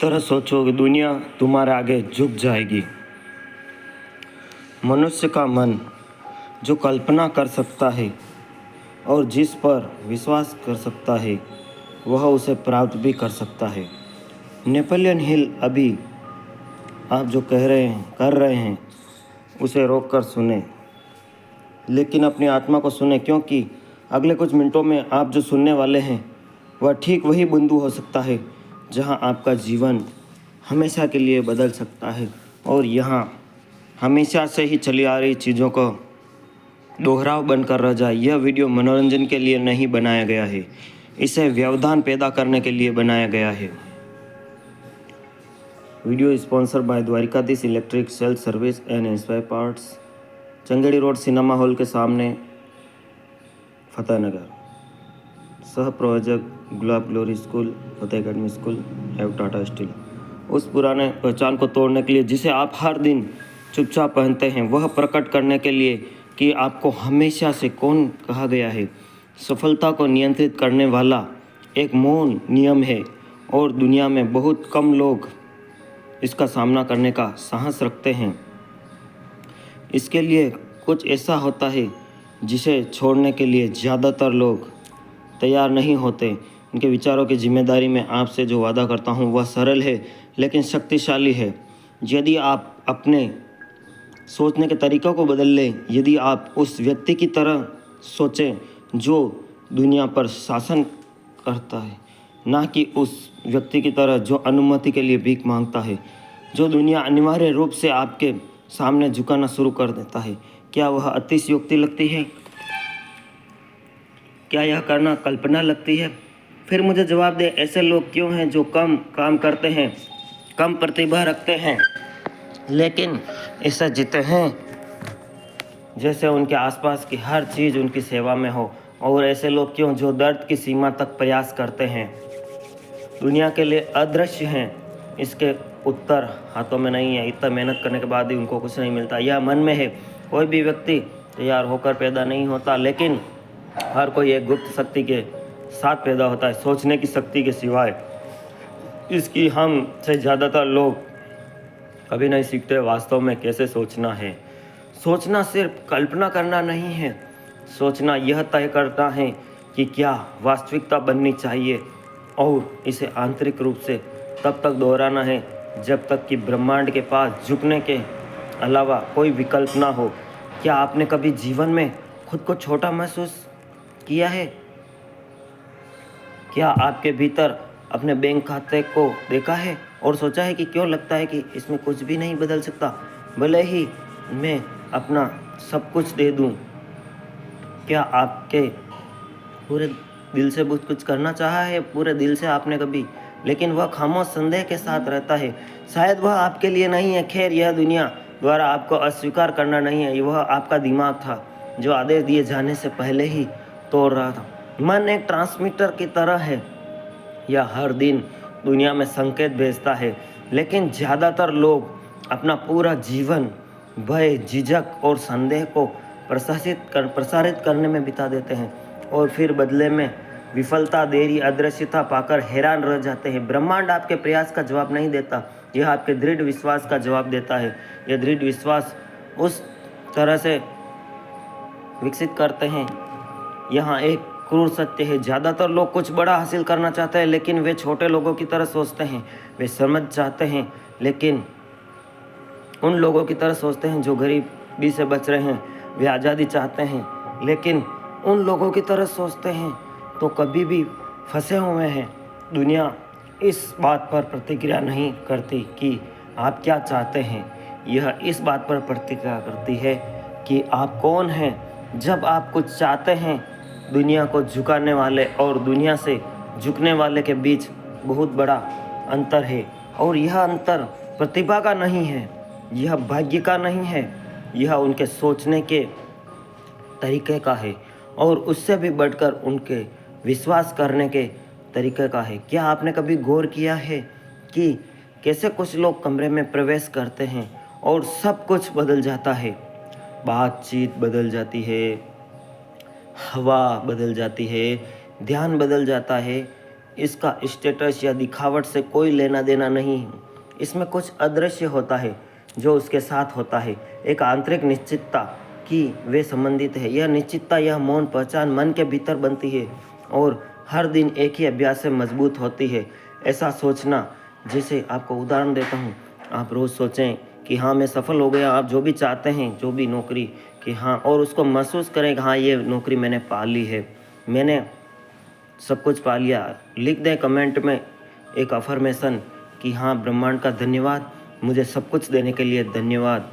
तरह सोचो कि दुनिया तुम्हारे आगे झुक जाएगी। मनुष्य का मन जो कल्पना कर सकता है और जिस पर विश्वास कर सकता है वह उसे प्राप्त भी कर सकता है। नेपोलियन हिल अभी आप जो कह रहे हैं कर रहे हैं उसे रोक कर सुने, लेकिन अपनी आत्मा को सुने, क्योंकि अगले कुछ मिनटों में आप जो सुनने वाले हैं वह ठीक वही बिंदु हो सकता है जहां आपका जीवन हमेशा के लिए बदल सकता है। और यहाँ हमेशा से ही चली आ रही चीज़ों को दोहराव बनकर रह जाए। यह वीडियो मनोरंजन के लिए नहीं बनाया गया है, इसे व्यवधान पैदा करने के लिए बनाया गया है। Video sponsor by Dwarikadhish electric sale service and spare parts, Changedi road cinema hall के सामने, फतेहनगर। सह प्रयोजक Gulab glory school, Fateh academy school एवं टाटा स्टील। उस पुराने पहचान को तोड़ने के लिए जिसे आप हर दिन चुपचाप पहनते हैं, वह प्रकट करने के लिए कि आपको हमेशा से कौन कहा गया है। सफलता को नियंत्रित करने वाला एक मौन नियम है और दुनिया में बहुत कम लोग इसका सामना करने का साहस रखते हैं। इसके लिए कुछ ऐसा होता है जिसे छोड़ने के लिए ज़्यादातर लोग तैयार नहीं होते। इनके विचारों की जिम्मेदारी में आपसे जो वादा करता हूँ वह सरल है लेकिन शक्तिशाली है। यदि आप अपने सोचने के तरीक़ों को बदल लें, यदि आप उस व्यक्ति की तरह सोचें जो दुनिया पर शासन करता है, ना कि उस व्यक्ति की तरह जो अनुमति के लिए भीख मांगता है, जो दुनिया अनिवार्य रूप से आपके सामने झुकाना शुरू कर देता है, क्या वह अतिशयोक्ति लगती है? क्या यह करना कल्पना लगती है? फिर मुझे जवाब दे, ऐसे लोग क्यों हैं जो कम काम करते हैं, कम प्रतिभा रखते हैं, लेकिन इससे जीते हैं जैसे उनके आसपास की हर चीज़ उनकी सेवा में हो? और ऐसे लोग क्यों जो दर्द की सीमा तक प्रयास करते हैं, दुनिया के लिए अदृश्य हैं? इसके उत्तर हाथों में नहीं है। इतना मेहनत करने के बाद भी उनको कुछ नहीं मिलता। यह मन में है। कोई भी व्यक्ति तैयार होकर पैदा नहीं होता, लेकिन हर कोई एक गुप्त शक्ति के साथ पैदा होता है, सोचने की शक्ति के सिवाय। इसकी हम से ज़्यादातर लोग कभी नहीं सीखते वास्तव में कैसे सोचना है। सोचना सिर्फ कल्पना करना नहीं है, सोचना यह तय करता है कि क्या वास्तविकता बननी चाहिए, और इसे आंतरिक रूप से तब तक दोहराना है जब तक कि ब्रह्मांड के पास झुकने के अलावा कोई विकल्प ना हो। क्या आपने कभी जीवन में खुद को छोटा महसूस किया है? क्या आपके भीतर अपने बैंक खाते को देखा है और सोचा है कि क्यों लगता है कि इसमें कुछ भी नहीं बदल सकता, भले ही मैं अपना सब कुछ दे दूं? क्या आपके पूरे दिल से बहुत कुछ करना चाहा है, पूरे दिल से आपने कभी, लेकिन वह खामोश संदेह के साथ रहता है। शायद वह आपके लिए नहीं है। खैर, यह दुनिया द्वारा आपको अस्वीकार करना नहीं है, वह आपका दिमाग था जो आदेश दिए जाने से पहले ही तोड़ रहा था। मन एक ट्रांसमीटर की तरह है, यह हर दिन दुनिया में संकेत भेजता है, लेकिन ज़्यादातर लोग अपना पूरा जीवन भय, झिझक और संदेह को प्रसारित करने में बिता देते हैं और फिर बदले में विफलता, देरी, अदृश्यता पाकर हैरान रह जाते हैं। ब्रह्मांड आपके प्रयास का जवाब नहीं देता, यह आपके दृढ़ विश्वास का जवाब देता है। यह दृढ़ विश्वास उस तरह से विकसित करते हैं। यहाँ एक क्रूर सत्य है, ज़्यादातर लोग कुछ बड़ा हासिल करना चाहते हैं, लेकिन वे छोटे लोगों की तरह सोचते हैं। वे समझ चाहते हैं, लेकिन उन लोगों की तरह सोचते हैं जो गरीबी से बच रहे हैं। वे आज़ादी चाहते हैं, लेकिन उन लोगों की तरह सोचते हैं तो कभी भी फंसे हुए हैं। दुनिया इस बात पर प्रतिक्रिया नहीं करती कि आप क्या चाहते हैं, यह इस बात पर प्रतिक्रिया करती है कि आप कौन हैं। जब आप कुछ चाहते हैं, दुनिया को झुकाने वाले और दुनिया से झुकने वाले के बीच बहुत बड़ा अंतर है, और यह अंतर प्रतिभा का नहीं है, यह भाग्य का नहीं है, यह उनके सोचने के तरीके का है, और उससे भी बढ़कर उनके विश्वास करने के तरीके का है। क्या आपने कभी गौर किया है कि कैसे कुछ लोग कमरे में प्रवेश करते हैं और सब कुछ बदल जाता है? बातचीत बदल जाती है, हवा बदल जाती है, ध्यान बदल जाता है, इसका स्टेटस या दिखावट से कोई लेना देना नहीं है। इसमें कुछ अदृश्य होता है जो उसके साथ होता है, एक आंतरिक निश्चितता कि वे संबंधित है। यह निश्चितता, यह मौन पहचान मन के भीतर बनती है और हर दिन एक ही अभ्यास से मजबूत होती है। ऐसा सोचना, जैसे आपको उदाहरण देता हूँ, आप रोज़ सोचें कि हाँ मैं सफल हो गया, आप जो भी चाहते हैं, जो भी नौकरी, कि हाँ, और उसको महसूस करें कि हाँ ये नौकरी मैंने पा ली है, मैंने सब कुछ पा लिया। लिख दें कमेंट में एक अफर्मेशन कि हाँ ब्रह्मांड का धन्यवाद, मुझे सब कुछ देने के लिए धन्यवाद।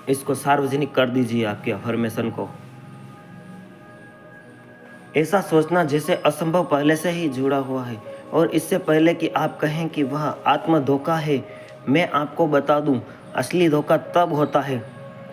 इसको सार्वजनिक कर दीजिए आपके अफर्मेशन को। ऐसा सोचना जैसे असंभव पहले से ही जुड़ा हुआ है और इससे पहले कि आप कहें कि वह आत्म धोखा है, मैं आपको बता दूं, असली धोखा तब होता है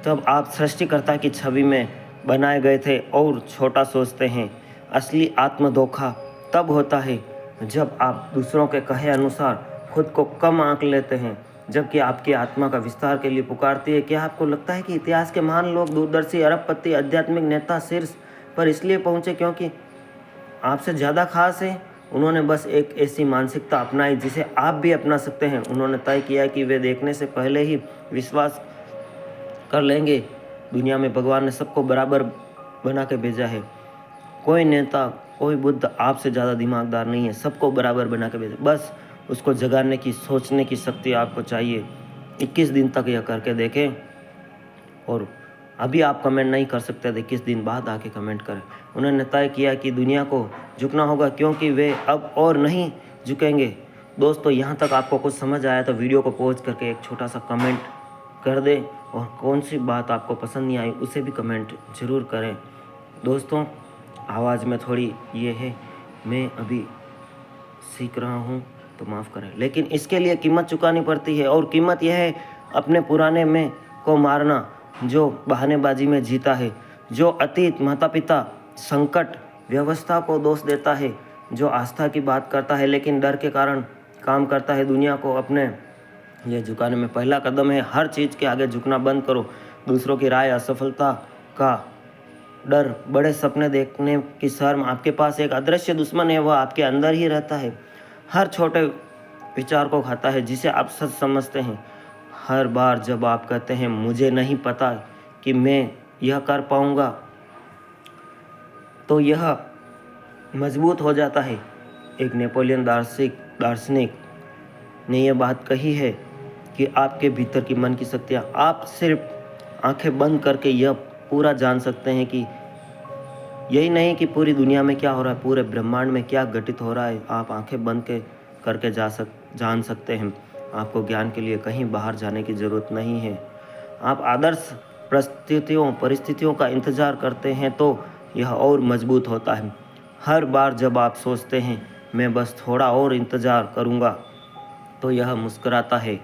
तब आप सृष्टिकर्ता की छवि में बनाए गए थे और छोटा सोचते हैं। असली आत्म धोखा तब होता है जब आप दूसरों के कहे अनुसार खुद को कम आंक लेते हैं, जबकि आपकी आत्मा का विस्तार के लिए पुकारती है। क्या आपको लगता है कि इतिहास के महान लोग, दूरदर्शी, अरबपति, आध्यात्मिक नेता शीर्ष पर इसलिए पहुंचे क्योंकि आपसे ज़्यादा खास है? उन्होंने बस एक ऐसी मानसिकता अपनाई जिसे आप भी अपना सकते हैं। उन्होंने तय किया कि वे देखने से पहले ही विश्वास कर लेंगे, दुनिया में भगवान ने सबको बराबर बना के भेजा है। कोई नेता, कोई बुद्ध आपसे ज़्यादा दिमागदार नहीं है, सबको बराबर बना के भेजा। बस उसको जगाने की, सोचने की शक्ति आपको चाहिए। 21 दिन तक यह करके देखें और अभी आप कमेंट नहीं कर सकते थे, 21 दिन बाद आके कमेंट करें। उन्होंने तय किया कि दुनिया को झुकना होगा क्योंकि वे अब और नहीं झुकेंगे। दोस्तों, यहाँ तक आपको कुछ समझ आया तो वीडियो को पॉज करके एक छोटा सा कमेंट कर दें और कौन सी बात आपको पसंद नहीं आई उसे भी कमेंट ज़रूर करें। दोस्तों, आवाज़ में थोड़ी ये है, मैं अभी सीख रहा हूँ तो माफ़ करें, लेकिन इसके लिए कीमत चुकानी पड़ती है और कीमत यह है अपने पुराने मैं को मारना, जो बहानेबाजी में जीता है, जो अतीत, माता पिता, संकट, व्यवस्था को दोष देता है, जो आस्था की बात करता है लेकिन डर के कारण काम करता है दुनिया को अपने ये झुकाने में। पहला कदम है हर चीज़ के आगे झुकना बंद करो। दूसरों की राय, असफलता का डर, बड़े सपने देखने की शर्म। आपके पास एक अदृश्य दुश्मन है, वह आपके अंदर ही रहता है, हर छोटे विचार को खाता है जिसे आप सच समझते हैं। हर बार जब आप कहते हैं मुझे नहीं पता कि मैं यह कर पाऊंगा, तो यह मजबूत हो जाता है। एक नेपोलियन दार्शनिक ने यह बात कही है कि आपके भीतर की मन की शक्तियाँ, आप सिर्फ आंखें बंद करके यह पूरा जान सकते हैं कि यही नहीं कि पूरी दुनिया में क्या हो रहा है, पूरे ब्रह्मांड में क्या घटित हो रहा है, आप आंखें बंद करके जान सकते हैं। आपको ज्ञान के लिए कहीं बाहर जाने की ज़रूरत नहीं है। आप आदर्श परिस्थितियों का इंतज़ार करते हैं तो यह और मजबूत होता है। हर बार जब आप सोचते हैं मैं बस थोड़ा और इंतज़ार करूँगा, तो यह मुस्कुराता है,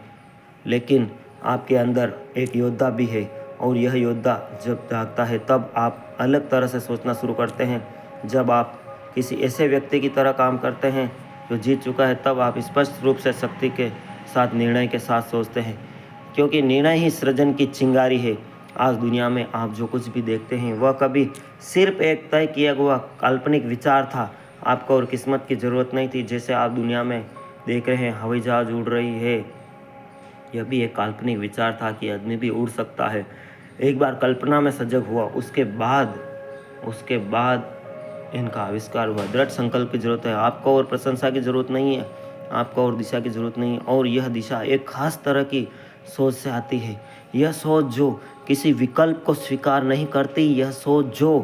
लेकिन आपके अंदर एक योद्धा भी है और यह योद्धा जब जागता है तब आप अलग तरह से सोचना शुरू करते हैं। जब आप किसी ऐसे व्यक्ति की तरह काम करते हैं जो जीत चुका है, तब आप स्पष्ट रूप से शक्ति के साथ, निर्णय के साथ सोचते हैं, क्योंकि निर्णय ही सृजन की चिंगारी है। आज दुनिया में आप जो कुछ भी देखते हैं वह कभी सिर्फ एक तय किया हुआ काल्पनिक विचार था। आपको और किस्मत की ज़रूरत नहीं थी। जैसे आप दुनिया में देख रहे हैं हवाई जहाज उड़ रही है, यह भी एक काल्पनिक विचार था कि आदमी भी उड़ सकता है। एक बार कल्पना में सजग हुआ, उसके बाद इनका आविष्कार हुआ। दृढ़ संकल्प की जरूरत है। आपको और प्रशंसा की जरूरत नहीं है, आपको और दिशा की जरूरत नहीं है। और यह दिशा एक खास तरह की सोच से आती है। यह सोच जो किसी विकल्प को स्वीकार नहीं करती, यह सोच जो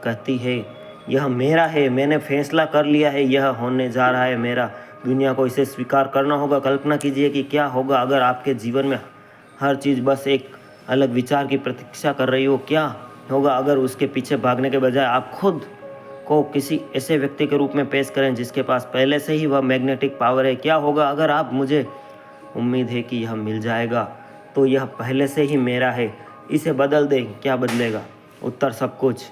कहती है यह मेरा है, मैंने फैसला कर लिया है, यह होने जा रहा है मेरा, दुनिया को इसे स्वीकार करना होगा। कल्पना कीजिए कि क्या होगा अगर आपके जीवन में हर चीज़ बस एक अलग विचार की प्रतीक्षा कर रही हो। क्या होगा अगर उसके पीछे भागने के बजाय आप खुद को किसी ऐसे व्यक्ति के रूप में पेश करें जिसके पास पहले से ही वह मैग्नेटिक पावर है। क्या होगा अगर आप, मुझे उम्मीद है कि यह मिल जाएगा, तो यह पहले से ही मेरा है, इसे बदल दें। क्या बदलेगा? उत्तर सब कुछ।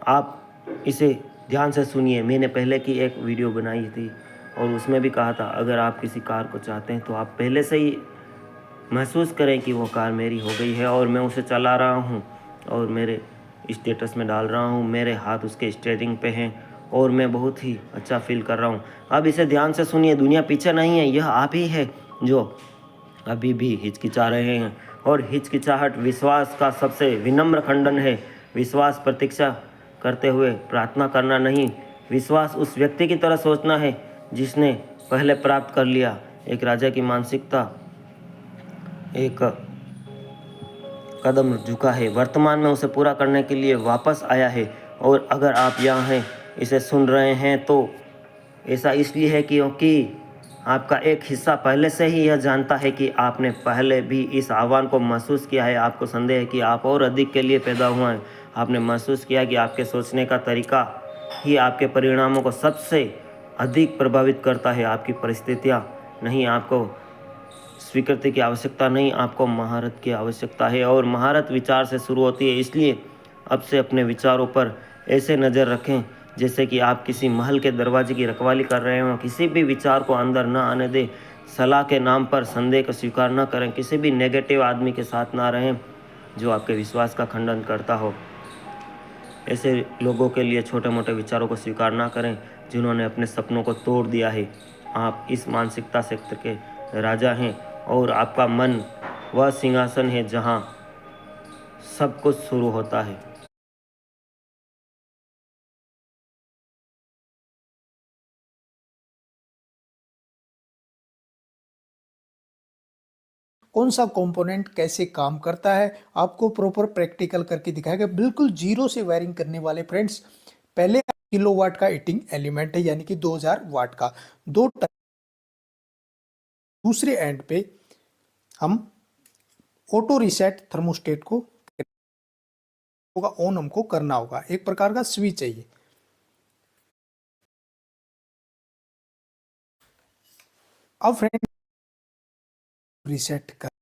आप इसे ध्यान से सुनिए। मैंने पहले की एक वीडियो बनाई थी और उसमें भी कहा था अगर आप किसी कार को चाहते हैं तो आप पहले से ही महसूस करें कि वो कार मेरी हो गई है और मैं उसे चला रहा हूँ और मेरे स्टेटस में डाल रहा हूँ, मेरे हाथ उसके स्टीयरिंग पे हैं और मैं बहुत ही अच्छा फील कर रहा हूँ। अब इसे ध्यान से सुनिए, दुनिया पीछे नहीं है, यह आप ही है जो अभी भी हिचकिचा रहे हैं, और हिचकिचाहट विश्वास का सबसे विनम्र खंडन है। विश्वास प्रतीक्षा करते हुए प्रार्थना करना नहीं, विश्वास उस व्यक्ति की तरह सोचना है जिसने पहले प्राप्त कर लिया। एक राजा की मानसिकता एक कदम झुका है, वर्तमान में उसे पूरा करने के लिए वापस आया है। और अगर आप यहाँ हैं, इसे सुन रहे हैं, तो ऐसा इसलिए है क्योंकि आपका एक हिस्सा पहले से ही यह जानता है कि आपने पहले भी इस आह्वान को महसूस किया है। आपको संदेह है कि आप और अधिक के लिए पैदा हुए हैं। आपने महसूस किया कि आपके सोचने का तरीका ही आपके परिणामों को सबसे अधिक प्रभावित करता है, आपकी परिस्थितियाँ नहीं। आपको स्वीकृति की आवश्यकता नहीं, आपको महारत की आवश्यकता है, और महारत विचार से शुरू होती है। इसलिए अब से अपने विचारों पर ऐसे नज़र रखें जैसे कि आप किसी महल के दरवाजे की रखवाली कर रहे हों। किसी भी विचार को अंदर न आने दें। सलाह के नाम पर संदेह का स्वीकार न करें। किसी भी नेगेटिव आदमी के साथ ना रहें जो आपके विश्वास का खंडन करता हो। ऐसे लोगों के लिए छोटे मोटे विचारों को स्वीकार ना करें जिन्होंने अपने सपनों को तोड़ दिया है। आप इस मानसिकता क्षेत्र के राजा हैं, और आपका मन वह सिंहासन है जहां सब कुछ शुरू होता है। कौन सा कंपोनेंट कैसे काम करता है आपको प्रॉपर प्रैक्टिकल करके दिखाएगा, बिल्कुल जीरो से वायरिंग करने वाले फ्रेंड्स। पहले किलोवाट का हीटिंग एलिमेंट है, यानी कि 2000 वाट का दो दूसरे एंड पे हम ऑटो रीसेट थर्मोस्टेट को होगा ऑन, हमको करना होगा, एक प्रकार का स्विच है ये। अब फ्रेंड रीसेट कर